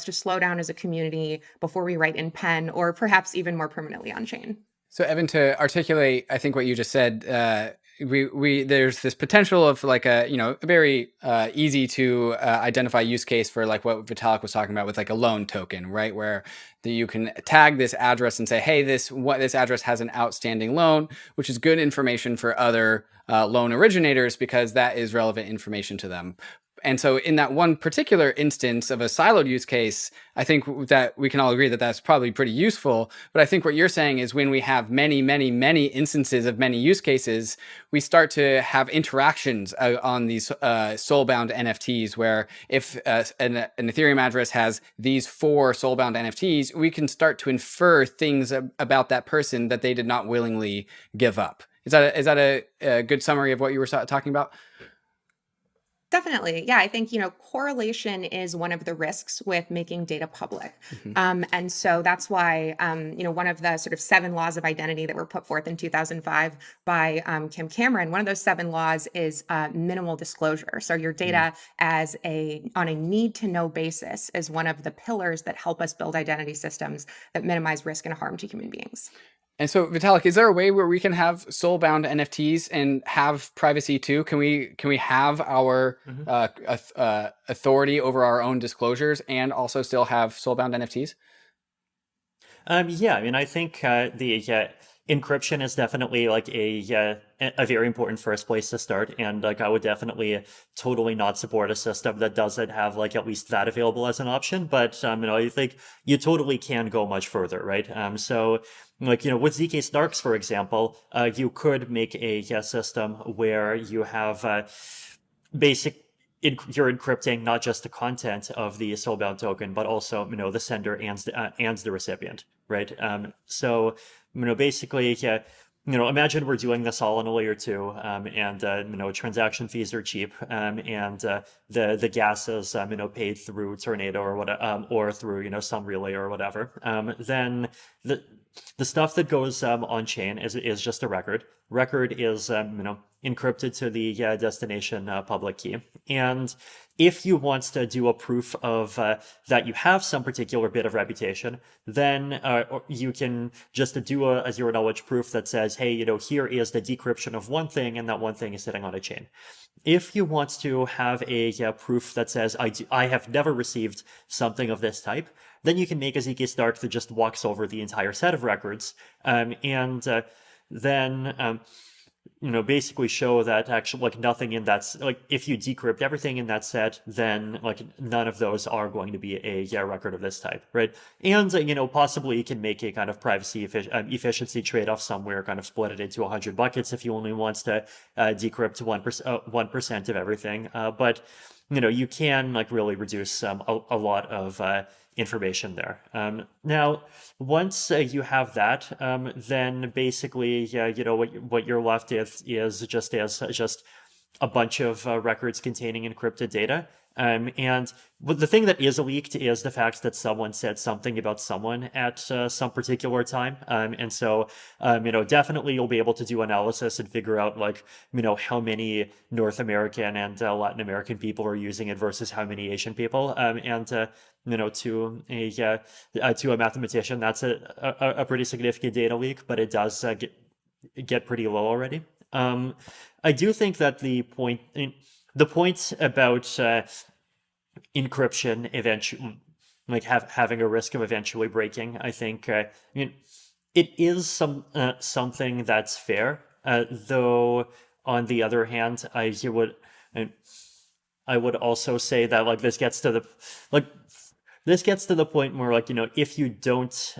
to slow down as a community before we write in pen or perhaps even more permanently on chain. So Evan, to articulate, I think what you just said, we there's this potential of like a a very easy to identify use case for like what Vitalik was talking about with like a loan token, right? Where you can tag this address and say, hey, this address has an outstanding loan, which is good information for other loan originators because that is relevant information to them. And so in that one particular instance of a siloed use case, I think that we can all agree that that's probably pretty useful. But I think what you're saying is when we have many, many, many instances of many use cases, we start to have interactions on these soul-bound NFTs, where if an Ethereum address has these 4 soul-bound NFTs, we can start to infer things about that person that they did not willingly give up. Is that a good summary of what you were talking about? Definitely. Yeah, I think, correlation is one of the risks with making data public. And so that's why, one of the sort of 7 laws of identity that were put forth in 2005 by Kim Cameron, one of those 7 laws is minimal disclosure. So your data on a need to know basis is one of the pillars that help us build identity systems that minimize risk and harm to human beings. And so, Vitalik, is there a way where we can have soul-bound NFTs and have privacy too? Can we have our authority over our own disclosures and also still have soul-bound NFTs? Yeah, I mean, I think the encryption is definitely like a very important first place to start, and like I would definitely totally not support a system that doesn't have like at least that available as an option. But I think you totally can go much further, right? So like with ZK Snarks, for example, you could make a system where you have you're encrypting not just the content of the soulbound token, but also the sender and the recipient, right? So basically, imagine we're doing this all on a layer 2, and transaction fees are cheap, and the gas is paid through Tornado or what, or through some relay or whatever. Then the stuff that goes on chain is just a record. Record is encrypted to the destination public key. And if you want to do a proof of that you have some particular bit of reputation, then you can just do a zero knowledge proof that says, hey, here is the decryption of one thing, and that one thing is sitting on a chain. If you want to have a proof that says, I have never received something of this type, then you can make a ZK Snark that just walks over the entire set of records, and then basically show that actually like nothing in that, like if you decrypt everything in that set, then like none of those are going to be a record of this type, right? And possibly you can make a kind of privacy efficiency trade-off somewhere, kind of split it into 100 buckets if you only want to decrypt 1% of everything, but you can like really reduce a lot of information there. Now, once you have that, then basically, what you're left with is just a bunch of records containing encrypted data. And the thing that is leaked is the fact that someone said something about someone at some particular time. And so, definitely you'll be able to do analysis and figure out like, how many North American and Latin American people are using it versus how many Asian people. To a mathematician, that's a pretty significant data leak, but it does get pretty low already. I do think that the point about encryption eventually, like having a risk of eventually breaking, I think it is something that's fair. Though on the other hand, I would also say that like this gets to the point where like if you don't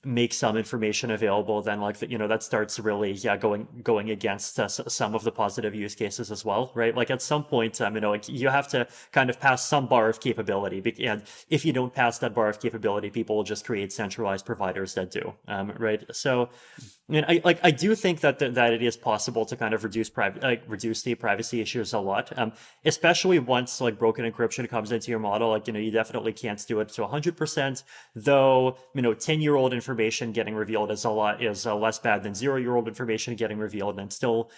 make some information available, then like that starts really going against some of the positive use cases as well, right? Like at some point like you have to kind of pass some bar of capability, and if you don't pass that bar of capability, people will just create centralized providers that do, right? So And I do think that that it is possible to kind of reduce the privacy issues a lot, especially once like broken encryption comes into your model. Like, you definitely can't do it to 100%. Though 10-year-old information getting revealed is less bad than 0-year-old information getting revealed, and still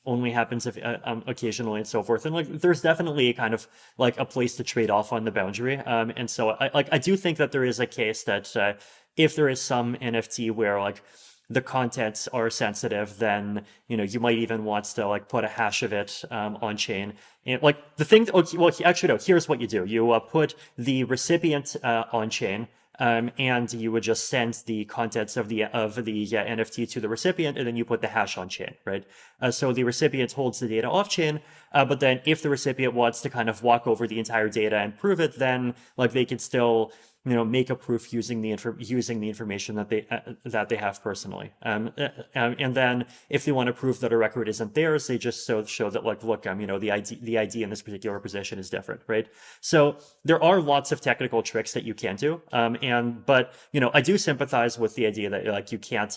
only happens if occasionally and so forth. And like, there's definitely kind of like a place to trade off on the boundary. And so I do think that there is a case that if there is some NFT where like the contents are sensitive, then you might even want to like put a hash of it on chain. And like the thing, well, actually no. Here's what you do: you put the recipient on chain, and you would just send the contents of the NFT to the recipient, and then you put the hash on chain, right? So the recipient holds the data off chain, but then if the recipient wants to kind of walk over the entire data and prove it, then like they can still make a proof using the information that they have personally. And then if they want to prove that a record isn't theirs, they just show that like, look, the ID in this particular position is different, right? So there are lots of technical tricks that you can do. But I do sympathize with the idea that like you can't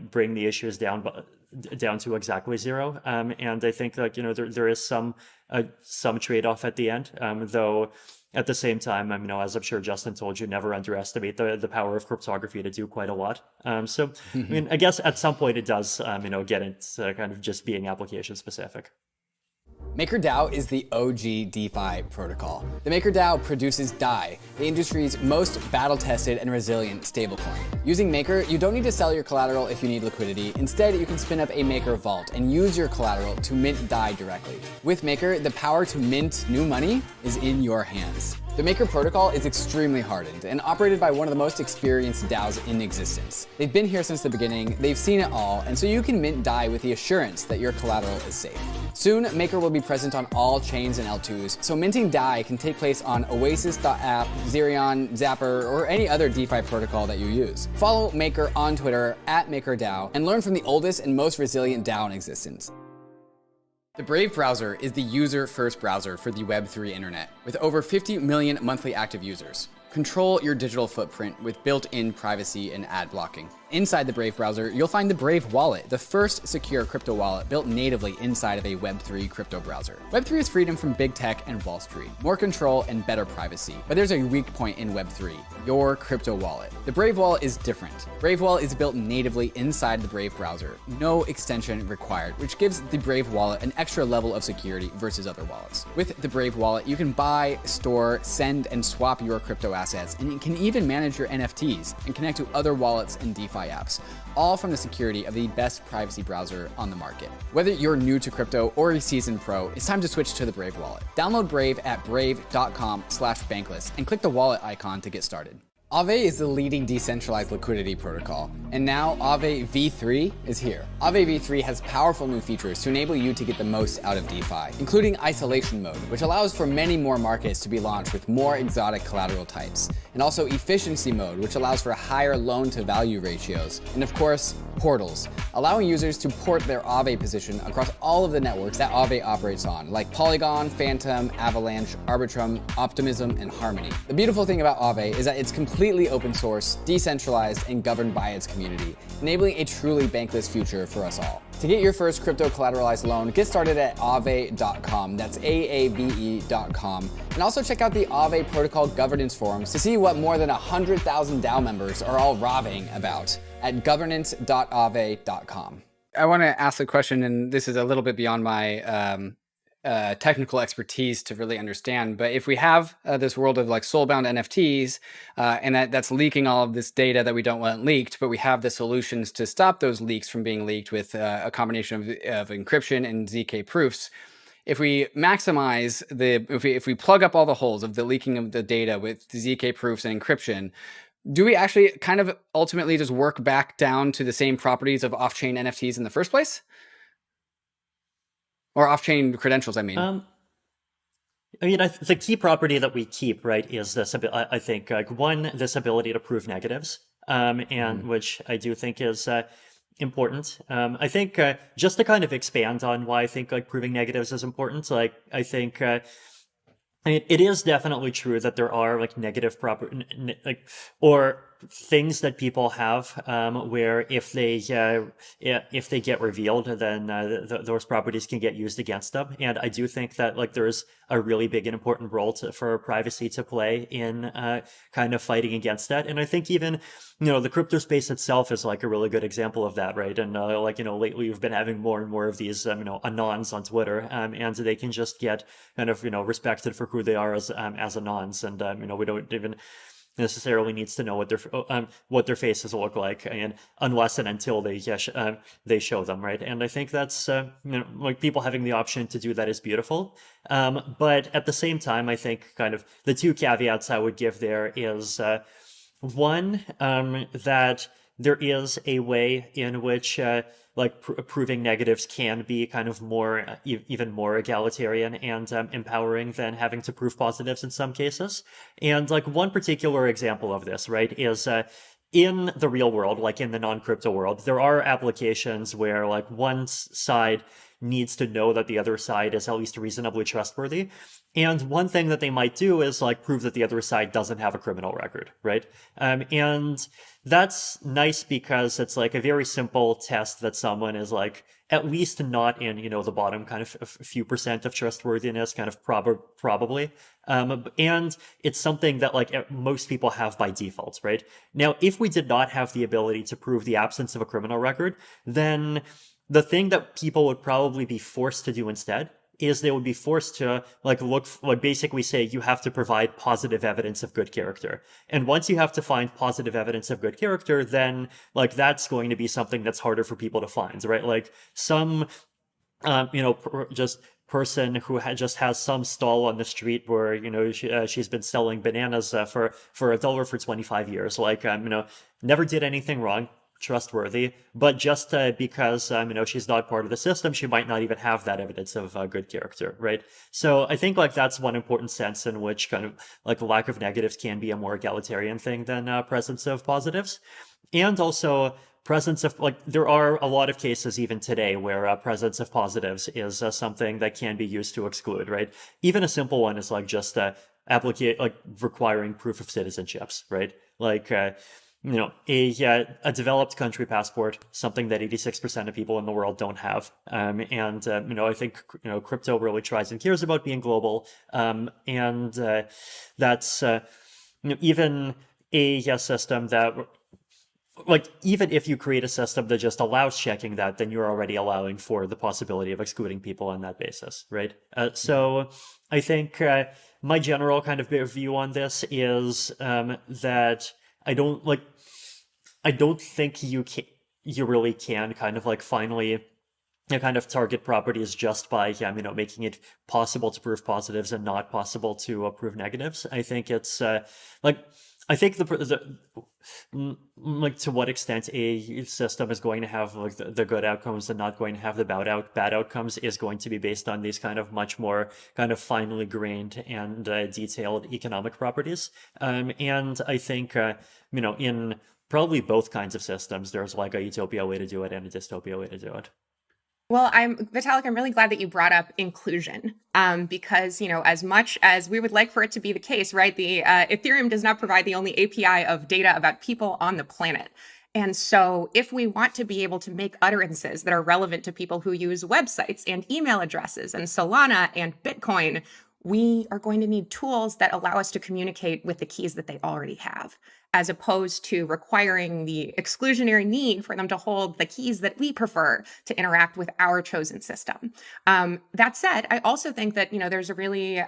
bring the issues down to exactly zero. And I think like there is some trade-off at the end, though. At the same time, as I'm sure Justin told you, never underestimate the power of cryptography to do quite a lot. So, I guess at some point it does, get into kind of just being application specific. MakerDAO is the OG DeFi protocol. The MakerDAO produces DAI, the industry's most battle-tested and resilient stablecoin. Using Maker, you don't need to sell your collateral if you need liquidity. Instead, you can spin up a Maker vault and use your collateral to mint DAI directly. With Maker, the power to mint new money is in your hands. The Maker protocol is extremely hardened and operated by one of the most experienced DAOs in existence. They've been here since the beginning, they've seen it all, and so you can mint DAI with the assurance that your collateral is safe. Soon, Maker will be present on all chains and L2s, so minting DAI can take place on Oasis.app, Zerion, Zapper, or any other DeFi protocol that you use. Follow Maker on Twitter @MakerDAO and learn from the oldest and most resilient DAO in existence. The Brave browser is the user-first browser for the Web3 internet, with over 50 million monthly active users. Control your digital footprint with built-in privacy and ad blocking. Inside the Brave browser, you'll find the Brave Wallet, the first secure crypto wallet built natively inside of a Web3 crypto browser. Web3 is freedom from big tech and Wall Street, more control and better privacy. But there's a weak point in Web3, your crypto wallet. The Brave Wallet is different. Brave Wallet is built natively inside the Brave browser, no extension required, which gives the Brave Wallet an extra level of security versus other wallets. With the Brave Wallet, you can buy, store, send, and swap your crypto assets, and you can even manage your NFTs and connect to other wallets and DeFi apps, all from the security of the best privacy browser on the market. Whether you're new to crypto or a seasoned pro, it's time to switch to the Brave wallet. Download Brave at brave.com/bankless and click the wallet icon to get started. Aave is the leading decentralized liquidity protocol, and now Aave v3 is here. Aave v3 has powerful new features to enable you to get the most out of DeFi, including isolation mode, which allows for many more markets to be launched with more exotic collateral types, and also efficiency mode, which allows for higher loan-to-value ratios, and of course, portals, allowing users to port their Aave position across all of the networks that Aave operates on, like Polygon, Phantom, Avalanche, Arbitrum, Optimism, and Harmony. The beautiful thing about Aave is that it's completely open source, decentralized, and governed by its community, enabling a truly bankless future for us all. To get your first crypto collateralized loan, get started at aave.com. That's AAVE.com. And also check out the Aave protocol governance forums to see what more than 100,000 DAO members are all raving about at governance.aave.com. I want to ask a question, and this is a little bit beyond my technical expertise to really understand. But if we have this world of like soulbound NFTs, and that's leaking all of this data that we don't want leaked, but we have the solutions to stop those leaks from being leaked with a combination of encryption and ZK proofs. If we maximize if we plug up all the holes of the leaking of the data with ZK proofs and encryption, do we actually kind of ultimately just work back down to the same properties of off-chain NFTs in the first place? Or off-chain credentials, I mean. The key property that we keep, right, is this. I think one, this ability to prove negatives, and which I do think is important. I think just to kind of expand on why I think like proving negatives is important. Like I think. It is definitely true that there are like negative or things that people have where if they get revealed, then those properties can get used against them. And I do think that like there's a really big and important role for privacy to play in kind of fighting against that. And I think even the crypto space itself is like a really good example of that, right? And lately we've been having more and more of these anons on Twitter, and they can just get kind of respected for who they are as anons, and we don't even necessarily needs to know what their faces look like, and unless and until they show them, right? And I think that's like people having the option to do that is beautiful. But at the same time, I think kind of the two caveats I would give there is one, that there is a way in which proving negatives can be kind of more, even more egalitarian and empowering than having to prove positives in some cases. And like one particular example of this, right, is in the real world, like in the non-crypto world, there are applications where like one side needs to know that the other side is at least reasonably trustworthy. And one thing that they might do is like prove that the other side doesn't have a criminal record, right? And that's nice because it's like a very simple test that someone is like at least not in, the bottom kind of a few percent of trustworthiness, kind of probably. And it's something that like most people have by default, right? Now, if we did not have the ability to prove the absence of a criminal record, then the thing that people would probably be forced to do instead is they would be forced to basically say you have to provide positive evidence of good character. And once you have to find positive evidence of good character, then like that's going to be something that's harder for people to find, right? Like some, just person who just has some stall on the street where she's been selling bananas for $1 for 25 years, like never did anything wrong, trustworthy, but just because she's not part of the system, she might not even have that evidence of good character, right? So I think like that's one important sense in which kind of like lack of negatives can be a more egalitarian thing than presence of positives. And also presence of there are a lot of cases even today where presence of positives is something that can be used to exclude, right? Even a simple one is like just requiring proof of citizenships, right? Like a developed country passport, something that 86% of people in the world don't have. I think, crypto really tries and cares about being global. That's, even a system that, even if you create a system that just allows checking that, then you're already allowing for the possibility of excluding people on that basis, right? So I think my general kind of view on this is that I don't think you really can kind of finally kind of target properties just by making it possible to prove positives and not possible to prove negatives. I think it's I think to what extent a system is going to have the good outcomes and not going to have the bad outcomes is going to be based on these kind of much more kind of finely grained and detailed economic properties. And I think in probably both kinds of systems, there's like a utopia way to do it and a dystopia way to do it. Well, Vitalik, I'm really glad that you brought up inclusion, because, as much as we would like for it to be the case, right, the Ethereum does not provide the only API of data about people on the planet. And so if we want to be able to make utterances that are relevant to people who use websites and email addresses and Solana and Bitcoin, we are going to need tools that allow us to communicate with the keys that they already have, as opposed to requiring the exclusionary need for them to hold the keys that we prefer to interact with our chosen system. That said, I also think that there's a really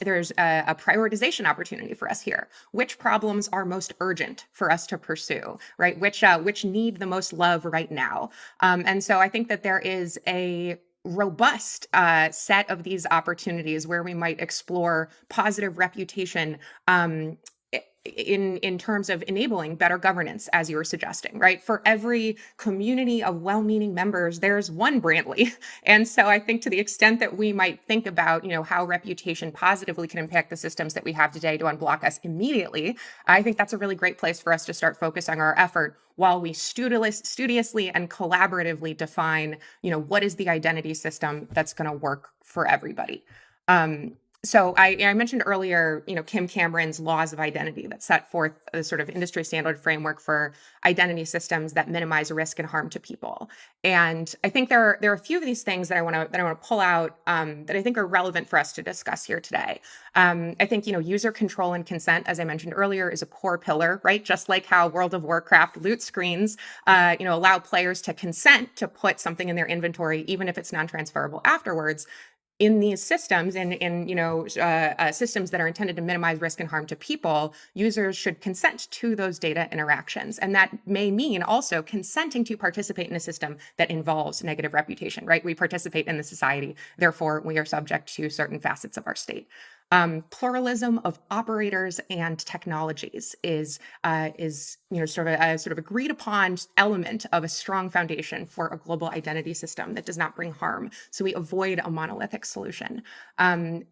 there's a prioritization opportunity for us here. Which problems are most urgent for us to pursue, right? Which need the most love right now? And so I think that there is a robust set of these opportunities where we might explore positive reputation in terms of enabling better governance, as you were suggesting, right? For every community of well-meaning members, there's one Brantley. And so I think to the extent that we might think about, how reputation positively can impact the systems that we have today to unblock us immediately, I think that's a really great place for us to start focusing our effort while we studiously and collaboratively define, what is the identity system that's going to work for everybody. So I mentioned earlier, Kim Cameron's laws of identity that set forth a sort of industry standard framework for identity systems that minimize risk and harm to people. And I think there are a few of these things that I want to pull out that I think are relevant for us to discuss here today. I think user control and consent, as I mentioned earlier, is a core pillar, right? Just like how World of Warcraft loot screens, allow players to consent to put something in their inventory, even if it's non-transferable afterwards. In these systems, systems that are intended to minimize risk and harm to people, users should consent to those data interactions. And that may mean also consenting to participate in a system that involves negative reputation, right? We participate in the society, therefore we are subject to certain facets of our state. Pluralism of operators and technologies is sort of agreed upon element of a strong foundation for a global identity system that does not bring harm. So we avoid a monolithic solution. And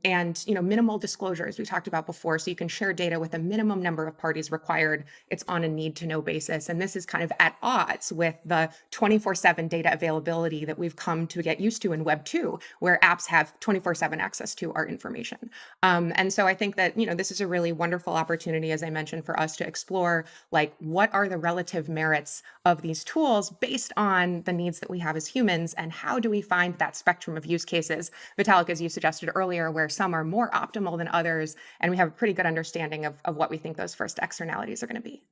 minimal disclosures we talked about before. So you can share data with a minimum number of parties required. It's on a need-to-know basis, and this is kind of at odds with the 24/7 data availability that we've come to get used to in Web 2, where apps have 24/7 access to our information. And so I think that, this is a really wonderful opportunity, as I mentioned, for us to explore, like, what are the relative merits of these tools based on the needs that we have as humans, and how do we find that spectrum of use cases, Vitalik, as you suggested earlier, where some are more optimal than others, and we have a pretty good understanding of what we think those first externalities are going to be.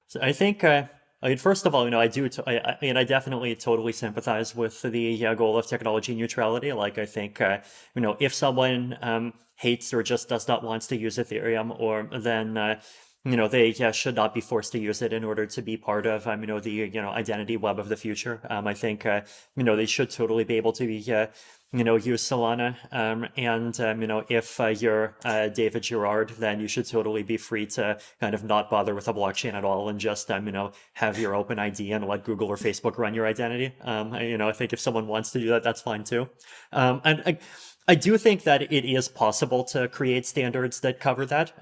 So I think, first of all, I definitely totally sympathize with the goal of technology neutrality. Like, I think, if someone hates or just does not want to use Ethereum, or then, they should not be forced to use it in order to be part of, the, identity web of the future. I think, they should totally be able to be, use Solana. If you're David Gerard, then you should totally be free to kind of not bother with a blockchain at all and just, have your open ID and let Google or Facebook run your identity. I think if someone wants to do that, that's fine too. I do think that it is possible to create standards that cover that.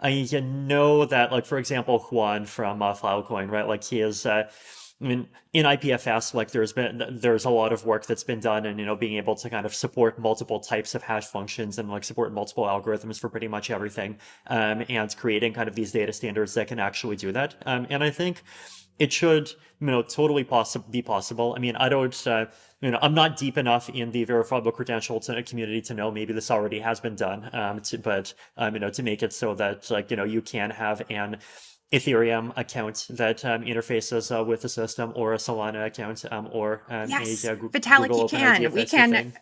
I know that, like, for example, Juan from Filecoin, right? Like, he is, in IPFS, like, there's a lot of work that's been done, and being able to kind of support multiple types of hash functions and like support multiple algorithms for pretty much everything, and creating kind of these data standards that can actually do that. And I think it should, totally be possible. I mean, I don't, I'm not deep enough in the verifiable credential community to know maybe this already has been done, but to make it so that, like, you can have an Ethereum account that interfaces with the system, or a Solana account, or Yes, Google Vitalik, you Open ID, can. if We that's your can. thing.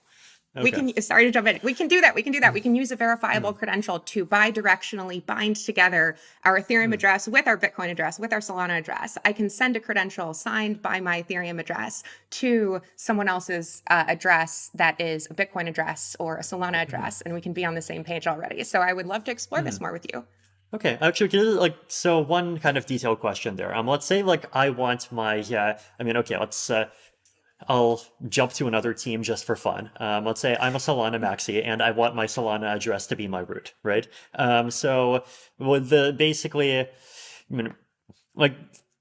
We Okay. can, sorry to jump in. We can do that. We can use a verifiable credential to bidirectionally bind together our Ethereum address with our Bitcoin address, with our Solana address. I can send a credential signed by my Ethereum address to someone else's address that is a Bitcoin address or a Solana address, and we can be on the same page already. So I would love to explore this more with you. Okay, actually, so one kind of detailed question there. Let's say, like, I want my, let's, I'll jump to another team just for fun. Let's say I'm a Solana maxi and I want my Solana address to be my root, right? So with basically,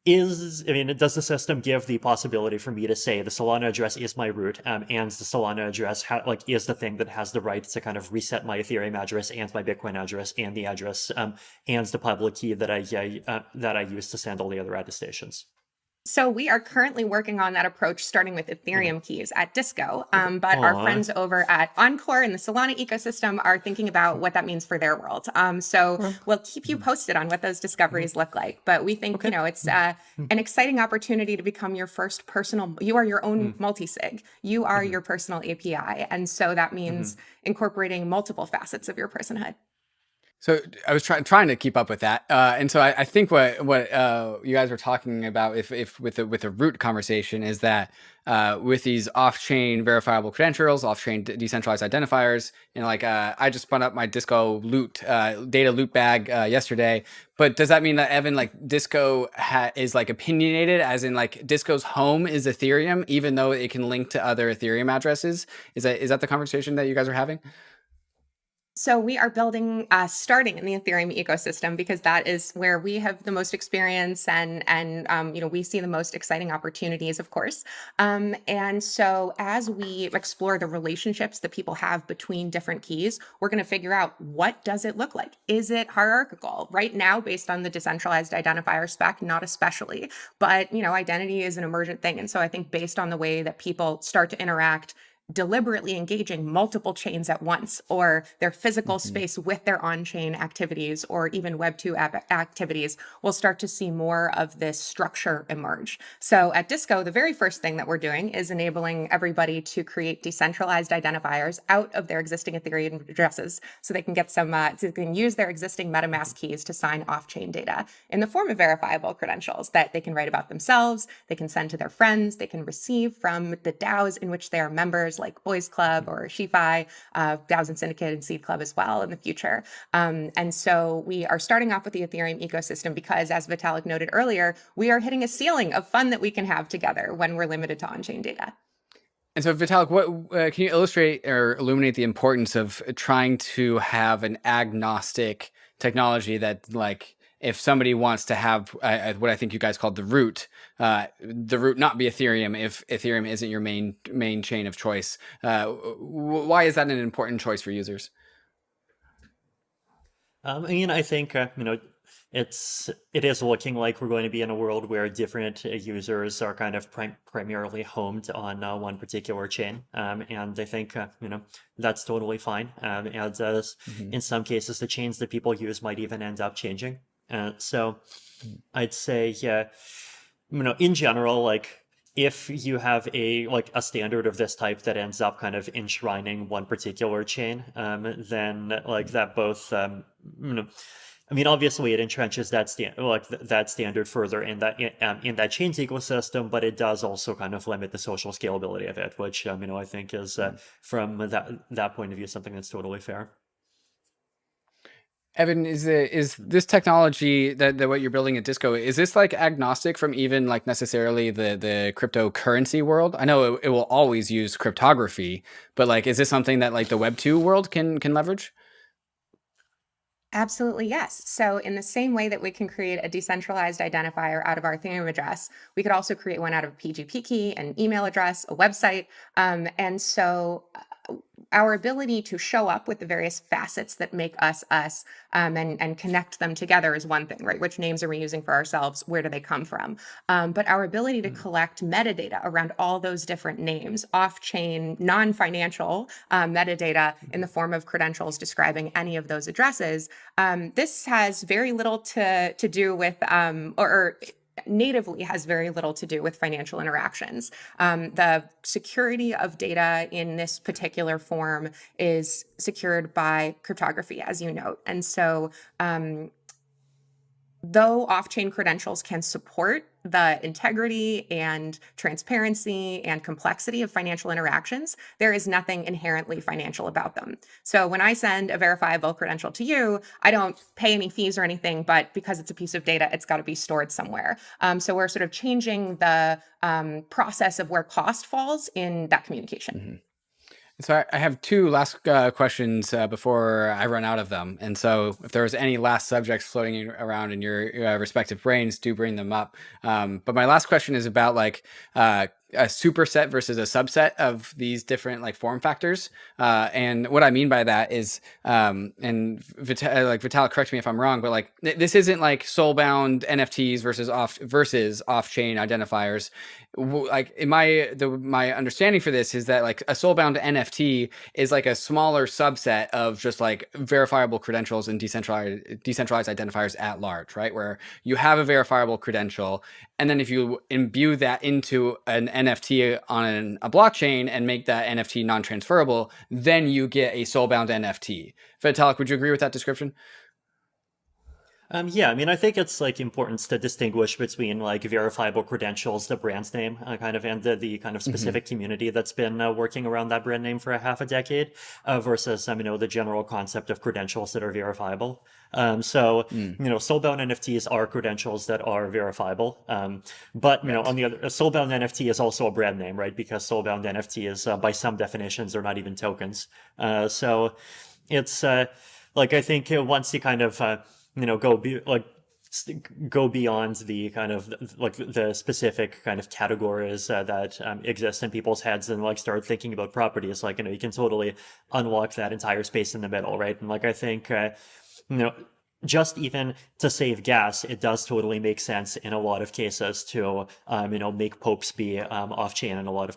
does the system give the possibility for me to say the Solana address is my root, and the Solana address is the thing that has the right to kind of reset my Ethereum address and my Bitcoin address and the address, and the public key that I use to send all the other attestations? So we are currently working on that approach, starting with Ethereum keys at Disco. But our friends over at Encore in the Solana ecosystem are thinking about what that means for their world. So we'll keep you posted on what those discoveries look like. But we think, it's an exciting opportunity to become your first you are your own multi-sig. You are your personal API. And so that means incorporating multiple facets of your personhood. So I was trying to keep up with that, and so I think what you guys were talking about, if with the root conversation, is that with these off-chain verifiable credentials, off-chain decentralized identifiers, and I just spun up my Disco data loot bag yesterday. But does that mean that, Evan, like, Disco is like opinionated, as in like Disco's home is Ethereum, even though it can link to other Ethereum addresses? Is that the conversation that you guys are having? So we are building, starting in the Ethereum ecosystem because that is where we have the most experience and we see the most exciting opportunities, of course. And so as we explore the relationships that people have between different keys, we're going to figure out, what does it look like? Is it hierarchical? Right now, based on the decentralized identifier spec, not especially, but identity is an emergent thing. And so I think based on the way that people start to interact, deliberately engaging multiple chains at once, or their physical space with their on-chain activities, or even Web2 activities, we'll start to see more of this structure emerge. So at Disco, the very first thing that we're doing is enabling everybody to create decentralized identifiers out of their existing Ethereum addresses, so they can get so they can use their existing MetaMask keys to sign off-chain data in the form of verifiable credentials that they can write about themselves, they can send to their friends, they can receive from the DAOs in which they are members, like Boys Club or SheFi, DAOs and Syndicate and Seed Club as well in the future. And so we are starting off with the Ethereum ecosystem because, as Vitalik noted earlier, we are hitting a ceiling of fun that we can have together when we're limited to on-chain data. And so, Vitalik, what can you illustrate or illuminate the importance of trying to have an agnostic technology that, like, if somebody wants to have what I think you guys called the root not be Ethereum, if Ethereum isn't your main chain of choice, why is that an important choice for users? I think it is looking like we're going to be in a world where different users are kind of primarily homed on one particular chain, and I think that's totally fine. And in some cases, the chains that people use might even end up changing. So I'd say, in general, like, if you have a standard of this type that ends up kind of enshrining one particular chain, then like that both, obviously it entrenches that standard further in that chain's ecosystem, but it does also kind of limit the social scalability of it, which I think is from that point of view something that's totally fair. Evan, is this technology that what you're building at Disco, is this like agnostic from even like necessarily the cryptocurrency world? I know it will always use cryptography, but like, is this something that like the Web 2 world can leverage? Absolutely, yes. So in the same way that we can create a decentralized identifier out of our Ethereum address, we could also create one out of a PGP key, an email address, a website. And so our ability to show up with the various facets that make us us, and connect them together is one thing, right? Which names are we using for ourselves? Where do they come from? But our ability to collect metadata around all those different names, off-chain, non-financial metadata in the form of credentials describing any of those addresses, this has very little to do with, or natively has very little to do with financial interactions. The security of data in this particular form is secured by cryptography, as you note. And so though off-chain credentials can support the integrity and transparency and complexity of financial interactions, there is nothing inherently financial about them. So when I send a verifiable credential to you, I don't pay any fees or anything, but because it's a piece of data, it's got to be stored somewhere. So we're sort of changing the process of where cost falls in that communication. So I have two last questions before I run out of them. And so if there's any last subjects floating around in your respective brains, do bring them up. But my last question is about like a superset versus a subset of these different like form factors. And what I mean by that is, and Vitalik, correct me if I'm wrong, but like this isn't like soul-bound NFTs versus off-chain identifiers. Like my understanding for this is that like a soul-bound NFT is like a smaller subset of just like verifiable credentials and decentralized identifiers at large, right? Where you have a verifiable credential, and then if you imbue that into an NFT on a blockchain and make that NFT non-transferable, then you get a soul-bound NFT. Vitalik, would you agree with that description? Yeah, I think it's like important to distinguish between like verifiable credentials, the brand's name, kind of, and the kind of specific community that's been working around that brand name for a half a decade, versus the general concept of credentials that are verifiable. Soulbound NFTs are credentials that are verifiable. But on the other, a soulbound NFT is also a brand name, right? Because soulbound NFTs, by some definitions, are not even tokens. it's like I think once you kind of go beyond the kind of like the specific kind of categories that exist in people's heads and like start thinking about properties, like you can totally unlock that entire space in the middle, right? And like I think just even to save gas, it does totally make sense in a lot of cases to make popes be off chain in a lot of